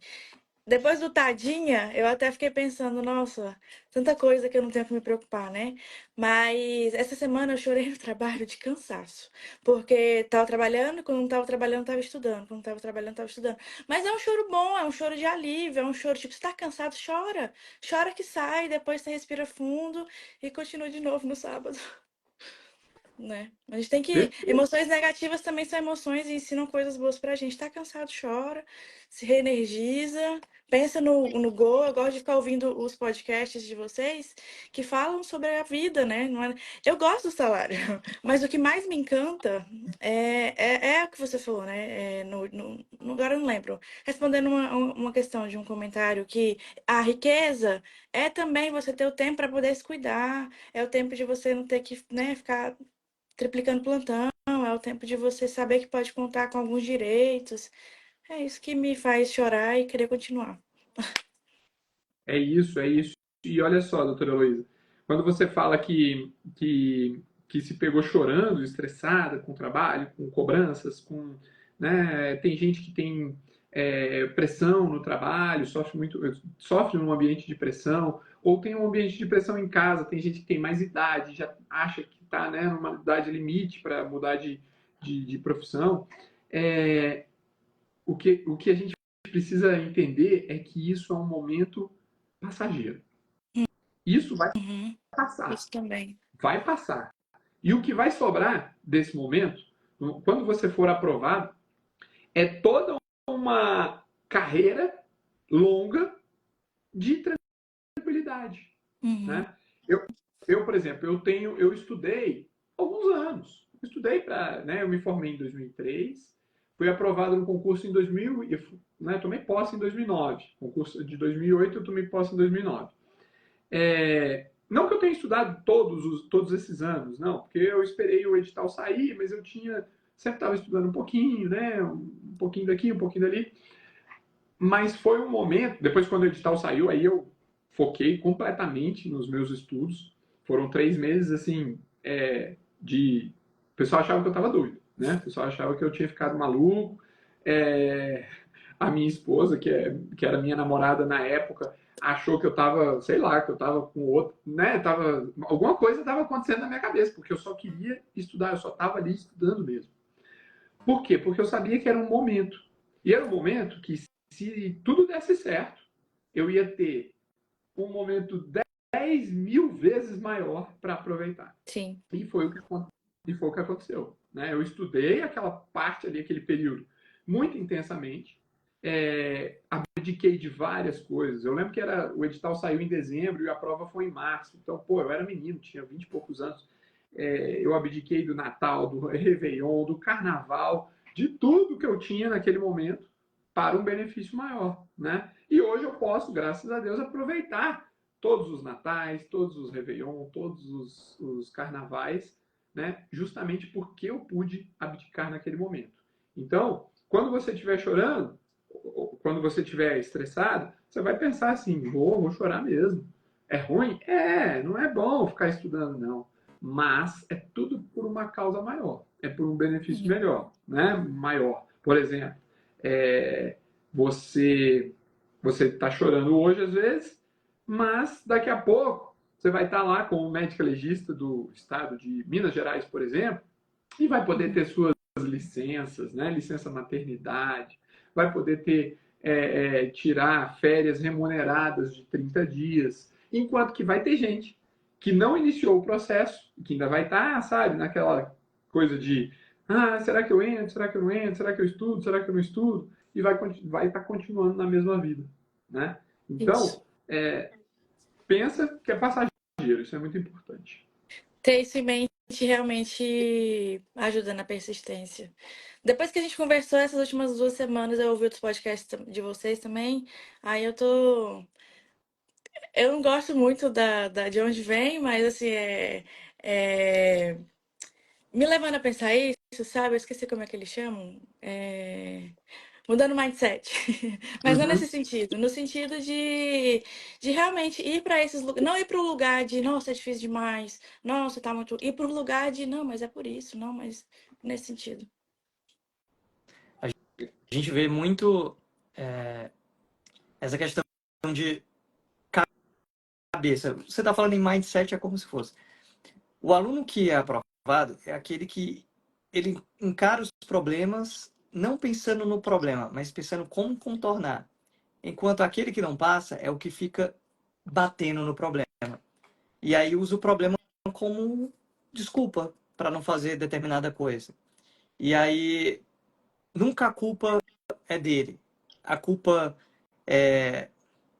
depois do Tadinha, eu até fiquei pensando, nossa, tanta coisa que eu não tenho que me preocupar, né? Mas essa semana eu chorei no trabalho de cansaço. Porque tava trabalhando, quando não tava trabalhando, tava estudando. Quando não tava trabalhando, tava estudando. Mas é um choro bom, é um choro de alívio, é um choro, tipo, você tá cansado, chora. Chora que sai, depois você respira fundo e continua de novo no sábado. Né? A gente tem que. Emoções negativas também são emoções e ensinam coisas boas pra gente. Tá cansado, chora, se reenergiza, pensa no gol. Eu gosto de ficar ouvindo os podcasts de vocês que falam sobre a vida, né? Eu gosto do salário, mas o que mais me encanta é é o que você falou, né? Agora eu não lembro. Respondendo uma questão de um comentário, que a riqueza é também você ter o tempo para poder se cuidar, é o tempo de você não ter que, né, ficar triplicando plantão, é o tempo de você saber que pode contar com alguns direitos. É isso que me faz chorar e querer continuar. É isso, é isso. E olha só, doutora Heloísa, quando você fala que se pegou chorando, estressada com o trabalho, com cobranças, né, tem gente que tem pressão no trabalho, sofre num ambiente de pressão, ou tem um ambiente de pressão em casa, tem gente que tem mais idade, já acha que está, né, numa idade limite para mudar de profissão. O que a gente precisa entender é que isso é um momento passageiro. Isso vai Uhum, passar, isso também. vai passar. E o que vai sobrar desse momento, quando você for aprovado, é toda uma carreira longa de tranquilidade, Uhum, né? Eu, por exemplo, eu estudei alguns anos. Estudei para, né, eu me formei em 2003, fui aprovado no concurso em 2000, né, tomei posse em 2009. Concurso de 2008 eu tomei posse em 2009. Não que eu tenha estudado todos esses anos, não, porque eu esperei o edital sair, mas eu sempre estava estudando um pouquinho, né, um pouquinho daqui, um pouquinho dali. Mas foi um momento, depois quando o edital saiu, aí eu foquei completamente nos meus estudos. Foram 3 meses, assim, de... O pessoal achava que eu estava doido, né? O pessoal achava que eu tinha ficado maluco. É... A minha esposa, que era minha namorada na época, achou que eu estava, sei lá, que eu estava com outro, né? Alguma coisa estava acontecendo na minha cabeça, porque eu só queria estudar, eu só estava ali estudando mesmo. Por quê? Porque eu sabia que era um momento. E era um momento que, se tudo desse certo, eu ia ter um momento 10 mil vezes maior para aproveitar. sim. E foi o que aconteceu. Né? Eu estudei aquela parte ali, aquele período, muito intensamente. Abdiquei de várias coisas. Eu lembro que o edital saiu em dezembro e a prova foi em março. Então, eu era menino, tinha 20 e poucos anos. Eu abdiquei do Natal, do Réveillon, do Carnaval, de tudo que eu tinha naquele momento para um benefício maior, né? E hoje eu posso, graças a Deus, aproveitar todos os natais, todos os Réveillon, todos os carnavais, né? Justamente porque eu pude abdicar naquele momento. Então, quando você estiver chorando, quando você estiver estressado, você vai pensar assim, vou chorar mesmo. É ruim? Não é bom ficar estudando, não. Mas é tudo por uma causa maior, é por um benefício Uhum. melhor, né? Maior. Por exemplo, é, você está chorando hoje às vezes, mas daqui a pouco você vai estar lá com o médico legista do estado de Minas Gerais, por exemplo, e vai poder ter suas licenças, né? Licença maternidade, vai poder tirar férias remuneradas de 30 dias, enquanto que vai ter gente que não iniciou o processo, que ainda vai estar, sabe, naquela coisa de será que eu entro, será que eu não entro, será que eu estudo, será que eu não estudo, e vai estar continuando na mesma vida, né? Isso. Então, pensa que é passageiro, isso é muito importante. Ter isso em mente realmente ajuda na persistência. Depois que a gente conversou essas últimas 2 semanas, eu ouvi outros podcasts de vocês também. Aí eu tô. Eu não gosto muito de onde vem, mas assim, é... me levando a pensar isso, sabe? Eu esqueci como é que eles chamam. Mudando o mindset. Mas não Uhum. nesse sentido. No sentido de realmente ir para esses lugares. Não ir para o lugar de, nossa, é difícil demais. Nossa, tá muito. Ir para o lugar de, não, mas é por isso. Não, mas nesse sentido. A gente vê muito essa questão de cabeça. Você está falando em mindset, é como se fosse. O aluno que é aprovado é aquele que ele encara os problemas não pensando no problema, mas pensando como contornar. Enquanto aquele que não passa é o que fica batendo no problema. E aí usa o problema como desculpa para não fazer determinada coisa. E aí nunca a culpa é dele. A culpa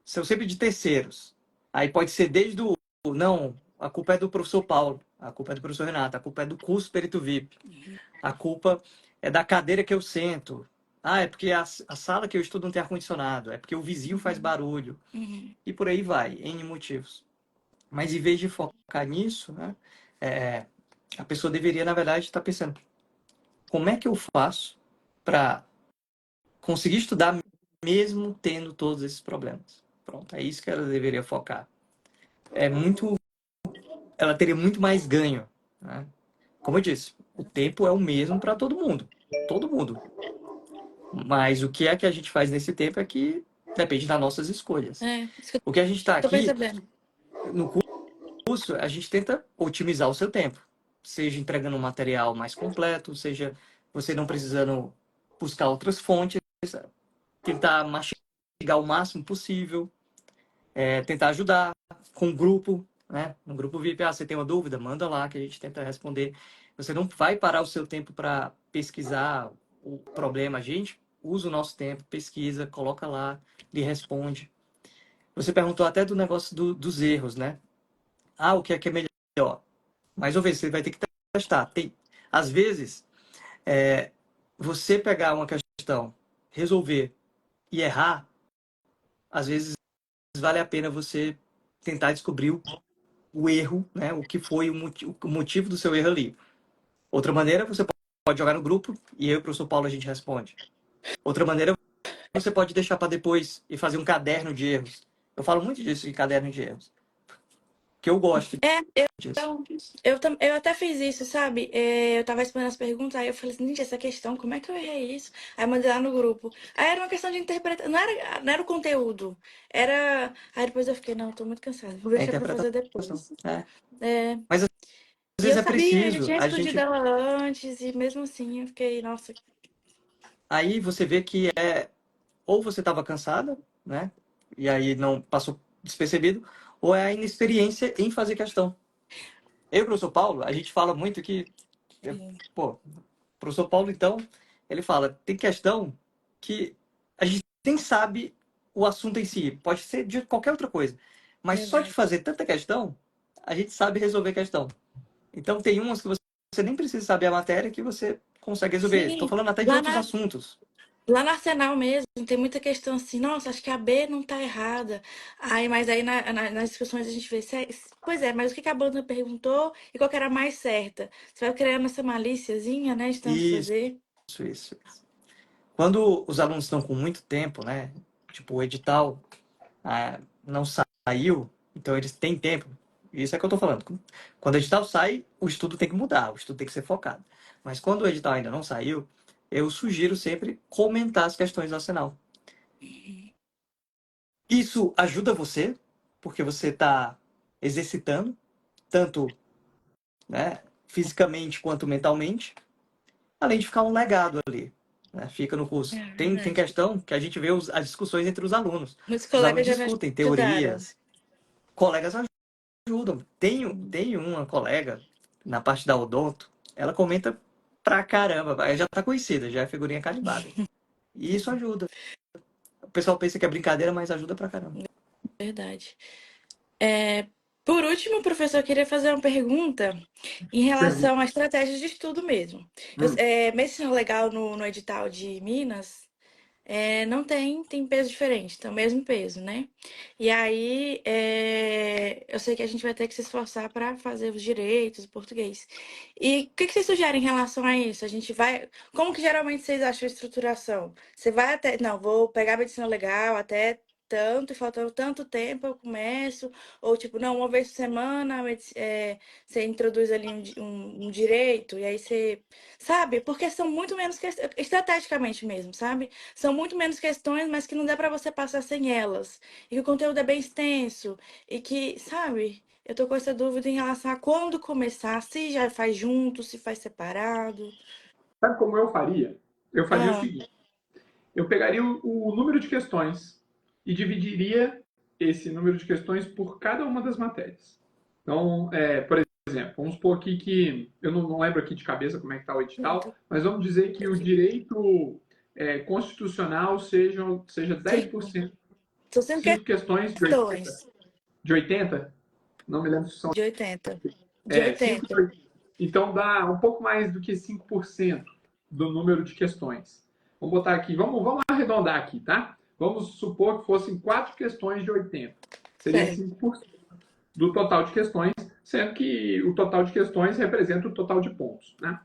são sempre de terceiros. Aí pode ser desde o não, a culpa é do professor Paulo, a culpa é do professor Renato, a culpa é do curso Perito VIP, a culpa é da cadeira que eu sento. Ah, é porque a sala que eu estudo não tem ar-condicionado. É porque o vizinho faz barulho. Uhum. E por aí vai, N motivos. Mas em vez de focar nisso, né, é, a pessoa deveria, na verdade, estar pensando: como é que eu faço para conseguir estudar mesmo tendo todos esses problemas? Pronto, é isso que ela deveria focar. Ela teria muito mais ganho, né? Como eu disse, o tempo é o mesmo para todo mundo. Todo mundo. Mas o que é que a gente faz nesse tempo é que depende das nossas escolhas. É, isso que eu O que a gente está tô aqui, percebendo. no curso, a gente tenta otimizar o seu tempo. Seja entregando um material mais completo, seja você não precisando buscar outras fontes, tentar mastigar o máximo possível, tentar ajudar com o grupo, né? No grupo VIP, você tem uma dúvida? Manda lá que a gente tenta responder. Você não vai parar o seu tempo para pesquisar o problema. A gente usa o nosso tempo, pesquisa, coloca lá, lhe responde. Você perguntou até do negócio dos erros, né? Ah, o que é melhor? Mais uma vez, você vai ter que testar. Às vezes, você pegar uma questão, resolver e errar, às vezes vale a pena você tentar descobrir o erro, né? O que foi o motivo do seu erro ali. Outra maneira, você pode jogar no grupo e eu e o professor Paulo a gente responde. Outra maneira, você pode deixar para depois e fazer um caderno de erros. Eu falo muito disso em caderno de erros, que eu gosto É, disso. eu até fiz isso, sabe? Eu tava respondendo as perguntas, aí eu falei assim, gente, essa questão, como é que eu errei isso? Aí eu mandei lá no grupo. Aí era uma questão de interpretação, não era o conteúdo. Aí depois eu fiquei, não, eu tô muito cansada, vou É a deixar pra fazer interpretação. depois. É. É, Mas às e vezes eu é sabia, eu já preciso. tinha A explodido gente ela antes, e mesmo assim eu fiquei, nossa. aí você vê que ou você estava cansada, né? E aí não passou despercebido, ou é a inexperiência em fazer questão. Eu e o professor Paulo, a gente fala muito que, pô, o professor Paulo, então, ele fala, tem questão que a gente nem sabe o assunto em si, pode ser de qualquer outra coisa, mas só de Verdade. fazer tanta questão, a gente sabe resolver questão. Então tem umas que você nem precisa saber a matéria que você consegue resolver. Estou Sim, falando até de lá outros na, assuntos. Lá no Arsenal mesmo, tem muita questão assim, nossa, acho que a B não tá errada. Mas aí nas discussões a gente vê, pois é, mas o que que a banda perguntou e qual que era a mais certa? Você vai criando essa malíciazinha, né, de tanto Isso, fazer. isso. Quando os alunos estão com muito tempo, né? Tipo, o edital não saiu, então eles têm tempo. Isso é que eu estou falando. Quando o edital sai, o estudo tem que mudar, o estudo tem que ser focado. Mas quando o edital ainda não saiu, eu sugiro sempre comentar as questões do Arsenal. Isso ajuda você, porque você está exercitando, tanto, né, fisicamente quanto mentalmente, além de ficar um legado ali, né, fica no curso. É Tem verdade. questão que a gente vê as discussões entre os alunos. Muitos Os alunos colegas já me discutem ajudaram. teorias, colegas ajudam. Tem uma colega na parte da odonto, ela comenta pra caramba, ela já tá conhecida, já é figurinha carimbada. E isso ajuda. O pessoal pensa que é brincadeira, mas ajuda pra caramba. Verdade. Por último, professor, eu queria fazer uma pergunta em Pergunta. relação à estratégia de estudo mesmo. Hum. Medicina legal no edital de Minas. Não tem peso diferente, tem o mesmo peso, né? E aí, eu sei que a gente vai ter que se esforçar para fazer os direitos, o português. E o que que vocês sugerem em relação a isso? A gente vai. Como que geralmente vocês acham a estruturação? Você vai até. Não, vou pegar a medicina legal até tanto, e faltando tanto tempo eu começo. Ou tipo, não, uma vez por semana você introduz ali um direito, e aí você. Sabe? Porque são muito menos. Estrategicamente mesmo, sabe? São muito menos questões, mas que não dá para você passar sem elas. E que o conteúdo é bem extenso. E que, sabe, eu tô com essa dúvida em relação a quando começar, se já faz junto, se faz separado. Sabe como eu faria? Eu faria o Ah, seguinte: eu pegaria o número de questões e dividiria esse número de questões por cada uma das matérias. Então, por exemplo, vamos supor aqui que, eu não lembro aqui de cabeça como é que está o edital, pronto. mas vamos dizer que o direito constitucional seja Sim. 10%, São sempre 5 questões de 80? questões De 80? Não me lembro se são de 80. De 5 de 80. 80. Então dá um pouco mais do que 5%. do número de questões. Vamos botar aqui, vamos arredondar aqui, tá? Vamos supor que fossem 4 questões de 80. Seria Certo. 5% do total de questões, sendo que o total de questões representa o total de pontos, né?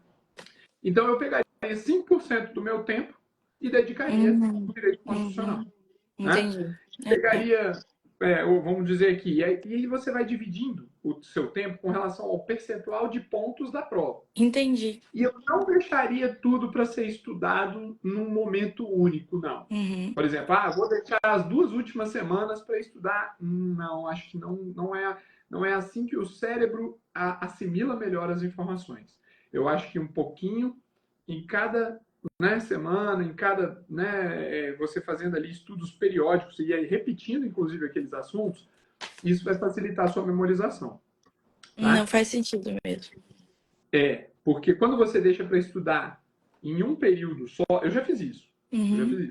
Então, eu pegaria 5% do meu tempo e dedicaria Uhum. ao direito constitucional. Uhum. Né? Entendi. Pegaria, vamos dizer aqui, e aí você vai dividindo o seu tempo com relação ao percentual de pontos da prova. Entendi. E eu não deixaria tudo para ser estudado num momento único, não. Uhum. Por exemplo, vou deixar as 2 últimas semanas para estudar. Não, acho que não é assim que o cérebro assimila melhor as informações. Eu acho que um pouquinho em cada semana, em cada, você fazendo ali estudos periódicos e aí repetindo, inclusive, aqueles assuntos, isso vai facilitar a sua memorização. Tá? Não faz sentido mesmo. Porque quando você deixa para estudar em um período só, eu já fiz isso. Uhum.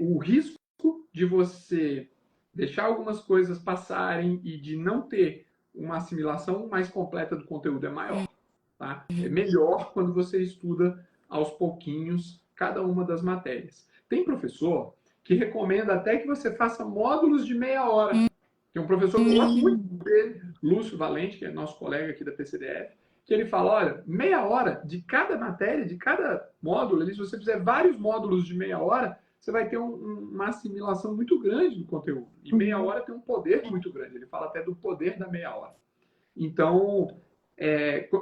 O risco de você deixar algumas coisas passarem e de não ter uma assimilação mais completa do conteúdo é maior. Tá? É melhor quando você estuda aos pouquinhos cada uma das matérias. Tem professor que recomenda até que você faça módulos de meia hora. Tem um professor que eu gosto muito dele, Lúcio Valente, que é nosso colega aqui da PCDF, que ele fala, olha, meia hora de cada matéria, de cada módulo, se você fizer vários módulos de meia hora, você vai ter uma assimilação muito grande do conteúdo. E meia hora tem um poder muito grande. Ele fala até do poder da meia hora. Então,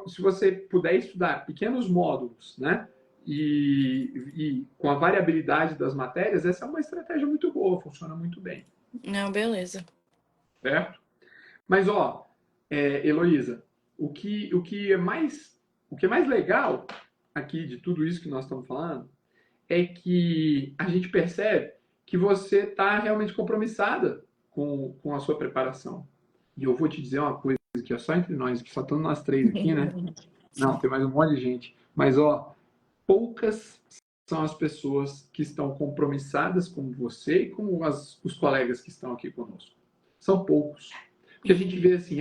se você puder estudar pequenos módulos, né, e com a variabilidade das matérias, essa é uma estratégia muito boa, funciona muito bem. Não, beleza. Certo? Mas, Heloísa, o que é mais legal aqui de tudo isso que nós estamos falando é que a gente percebe que você está realmente compromissada com a sua preparação. E eu vou te dizer uma coisa que é só entre nós, que só estamos nós 3 aqui, né? Não, tem mais um monte de gente. Mas, poucas são as pessoas que estão compromissadas como você e como os colegas que estão aqui conosco. São poucos. Porque a gente vê assim,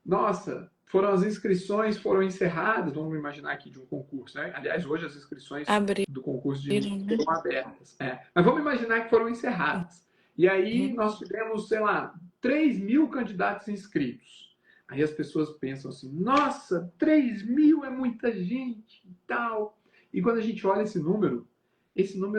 nossa, as inscrições foram encerradas, vamos imaginar aqui de um concurso, né? Aliás, hoje as inscrições do concurso de início foram abertas. Mas vamos imaginar que foram encerradas. E aí nós tivemos, 3.000 candidatos inscritos. Aí as pessoas pensam assim, nossa, 3.000 é muita gente e tal. E quando a gente olha esse número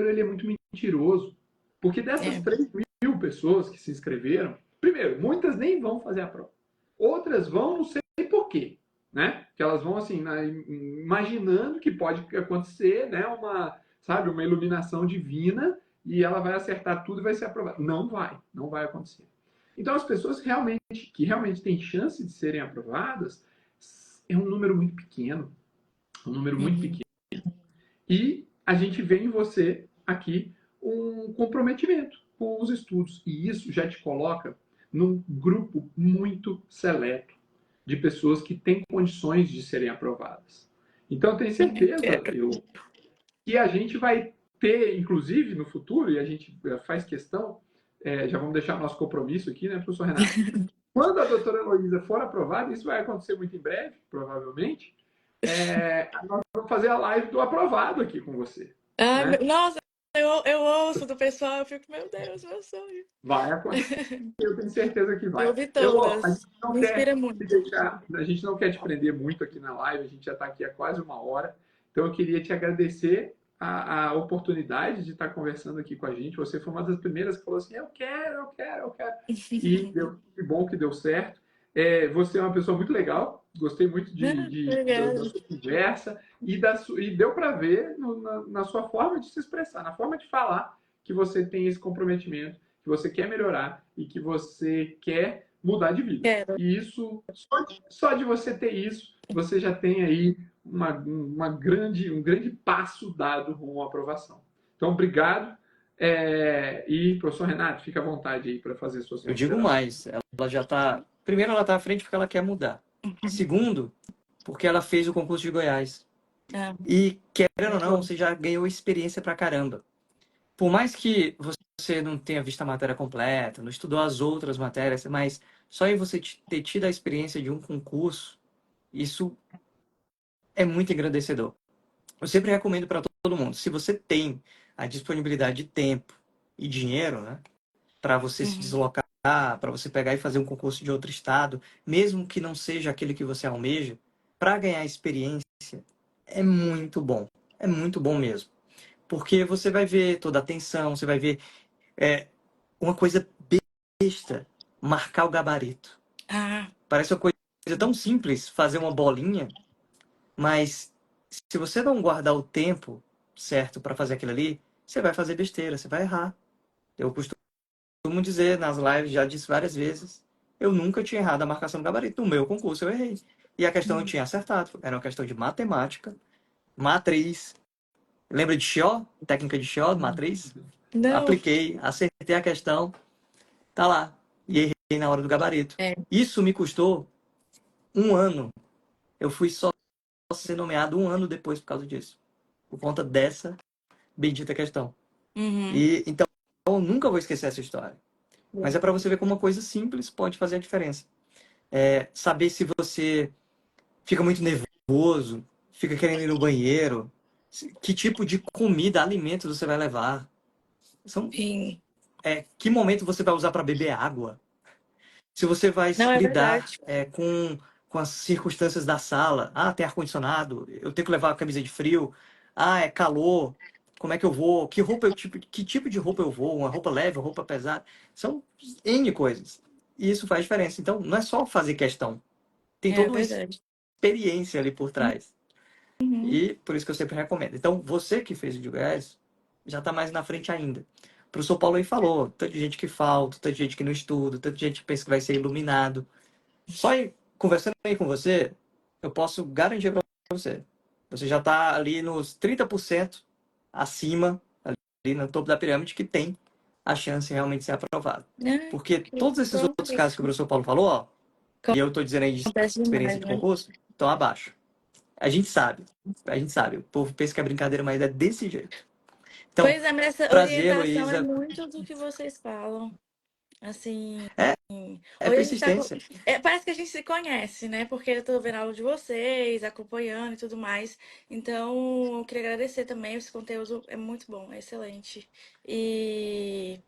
ele é muito mentiroso. Porque dessas 3.000 pessoas que se inscreveram, primeiro, muitas nem vão fazer a prova. Outras vão, não sei por quê, né? Que elas vão assim, imaginando que pode acontecer, né? Uma iluminação divina e ela vai acertar tudo e vai ser aprovada. Não vai acontecer. Então as pessoas que realmente têm chance de serem aprovadas é um número muito pequeno, E a gente vê em você aqui um comprometimento com os estudos e isso já te coloca num grupo muito seleto de pessoas que têm condições de serem aprovadas. Então, eu tenho certeza que a gente vai ter, inclusive, no futuro, e a gente faz questão, já vamos deixar nosso compromisso aqui, né, professor Renato? Quando a doutora Heloísa for aprovada, isso vai acontecer muito em breve, provavelmente, nós vamos fazer a live do aprovado aqui com você. Né? Nossa, eu ouço do pessoal, eu fico, meu Deus, meu sonho. Vai acontecer, eu tenho certeza que vai. Eu vi todas, a gente não me inspira muito. A gente não quer te prender muito aqui na live, a gente já está aqui há quase 1 hora, então eu queria te agradecer a oportunidade de estar conversando aqui com a gente. Você foi uma das primeiras que falou assim, eu quero. E que bom que deu certo. Você é uma pessoa muito legal, gostei muito da sua conversa e deu para ver na sua forma de se expressar, na forma de falar, que você tem esse comprometimento, que você quer melhorar e que você quer mudar de vida. Quero. E isso, só de você ter isso, você já tem aí um grande passo dado rumo à aprovação. Então, obrigado. E, professor Renato, fica à vontade aí para fazer suas considerações. Eu digo mais, ela já está... Primeiro, ela está à frente porque ela quer mudar. Segundo, porque ela fez o concurso de Goiás. E, querendo ou não, você já ganhou experiência pra caramba. Por mais que você não tenha visto a matéria completa, não estudou as outras matérias, mas só em você ter tido a experiência de um concurso, isso é muito engrandecedor. Eu sempre recomendo para todo mundo, se você tem a disponibilidade de tempo e dinheiro, né, para você se Uhum. deslocar, para você pegar e fazer um concurso de outro estado, mesmo que não seja aquele que você almeja, para ganhar experiência, é muito bom. É muito bom mesmo. Porque você vai ver toda a atenção, você vai ver uma coisa besta, marcar o gabarito. Ah, Parece uma coisa tão simples fazer uma bolinha, mas se você não guardar o tempo certo para fazer aquilo ali, você vai fazer besteira, você vai errar. Eu costumo dizer nas lives, já disse várias vezes, eu nunca tinha errado a marcação do gabarito. No meu concurso eu errei. E a questão eu tinha acertado. Era uma questão de matemática, matriz. Lembra de Shaw? Técnica de Shaw, matriz? não. Apliquei, acertei a questão, tá lá. E errei na hora do gabarito. É. Isso me custou um ano. Eu fui só ser nomeado um ano depois por causa disso. Por conta dessa bendita questão. Uhum. E então eu nunca vou esquecer essa história. Mas é para você ver como uma coisa simples pode fazer a diferença. Saber se você fica muito nervoso, fica querendo ir no banheiro, que tipo de comida, alimentos você vai levar. Sim. Que momento você vai usar para beber água. Se você vai Não, é lidar verdade. com as circunstâncias da sala. Ah, tem ar-condicionado, eu tenho que levar a camisa de frio. Ah, é calor, como é que eu vou? Que tipo de roupa eu vou? Uma roupa leve, uma roupa pesada? São N coisas. E isso faz diferença. Então, não é só fazer questão. Tem É toda uma verdade. experiência ali por trás. Uhum. E por isso que eu sempre recomendo. Então, você que fez o de Goiás, já está mais na frente ainda. O professor Paulo aí falou, tanta gente que falta, tanta gente que não estuda, tanta gente que pensa que vai ser iluminado. Só conversando aí com você, eu posso garantir para você. Você já está ali nos 30% acima, ali no topo da pirâmide, que tem a chance de realmente ser aprovado. Ai, Porque que todos esses bom outros casos que o isso. professor Paulo falou, ó, e eu estou dizendo aí de Acontece experiência demais, de né? concurso, estão abaixo. A gente sabe, a gente sabe. O povo pensa que é brincadeira, mas é desse jeito. Então, Pois é, mas essa prazer, orientação é Heloísa. muito do que vocês falam. Assim, É, é hoje a gente tá. persistência. Parece que a gente se conhece, né? Porque eu tô vendo a aula de vocês, acompanhando e tudo mais. Então, eu queria agradecer também. Esse conteúdo é muito bom, é excelente. E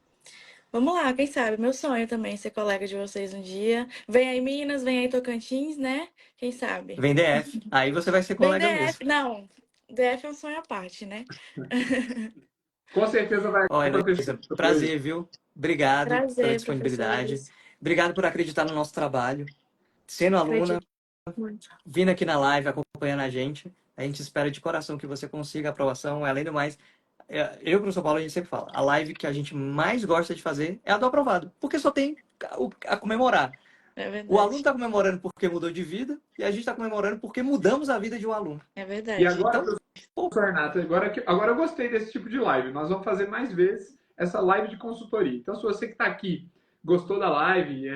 vamos lá, quem sabe? Meu sonho também é ser colega de vocês um dia. Vem aí Minas, vem aí Tocantins, né? Quem sabe? Vem DF. Aí você vai ser Vem colega mesmo. DF. Não, DF é um sonho à parte, né? Com certeza vai Ó, acontecer. Heloísa, prazer, viu? Obrigado pela Prazer, professor disponibilidade. Luiz. Obrigado por acreditar no nosso trabalho. Sendo aluna, Acredito muito. vindo aqui na live, acompanhando a gente. A gente espera de coração que você consiga a aprovação. Além do mais, eu e o professor Paulo, a gente sempre fala, a live que a gente mais gosta de fazer é a do aprovado. Porque só tem a comemorar. É O aluno verdade. está comemorando porque mudou de vida e a gente está comemorando porque mudamos a vida de um aluno. É E verdade. agora, Então, pô, professor Renato, agora eu gostei desse tipo de live. Nós vamos fazer mais vezes essa live de consultoria. Então, se você que está aqui gostou da live,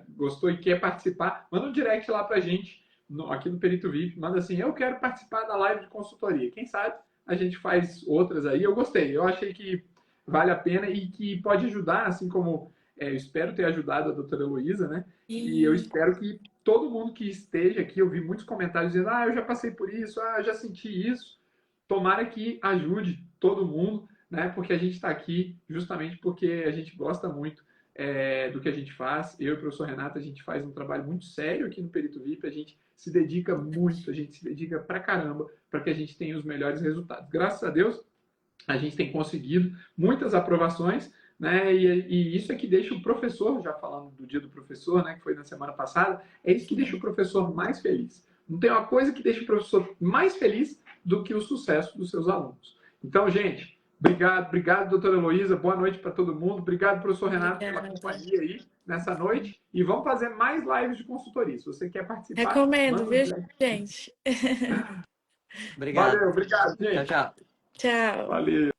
gostou e quer participar, manda um direct lá para a gente, aqui no Perito VIP. Manda assim, eu quero participar da live de consultoria. Quem sabe a gente faz outras aí. Eu gostei, eu achei que vale a pena e que pode ajudar, assim como eu espero ter ajudado a doutora Heloísa, né? E eu E espero que todo mundo que esteja aqui, eu vi muitos comentários dizendo, eu já passei por isso, eu já senti isso. Tomara que ajude todo mundo, né? Porque a gente está aqui justamente porque a gente gosta muito do que a gente faz. Eu e o professor Renato, a gente faz um trabalho muito sério aqui no Perito VIP, a gente se dedica muito, a gente se dedica pra caramba para que a gente tenha os melhores resultados. Graças a Deus, a gente tem conseguido muitas aprovações, né? E isso é que deixa o professor, já falando do dia do professor, né, que foi na semana passada, é isso que deixa o professor mais feliz. Não tem uma coisa que deixa o professor mais feliz do que o sucesso dos seus alunos. Então, gente, obrigado, doutora Heloísa, boa noite para todo mundo, obrigado, professor Renato, pela obrigada. companhia aí nessa noite, e vamos fazer mais lives de consultoria. Se você quer participar, Recomendo, manda um viu, direct. gente? obrigado. Valeu, obrigado, Tchau, gente. tchau. Tchau. Valeu.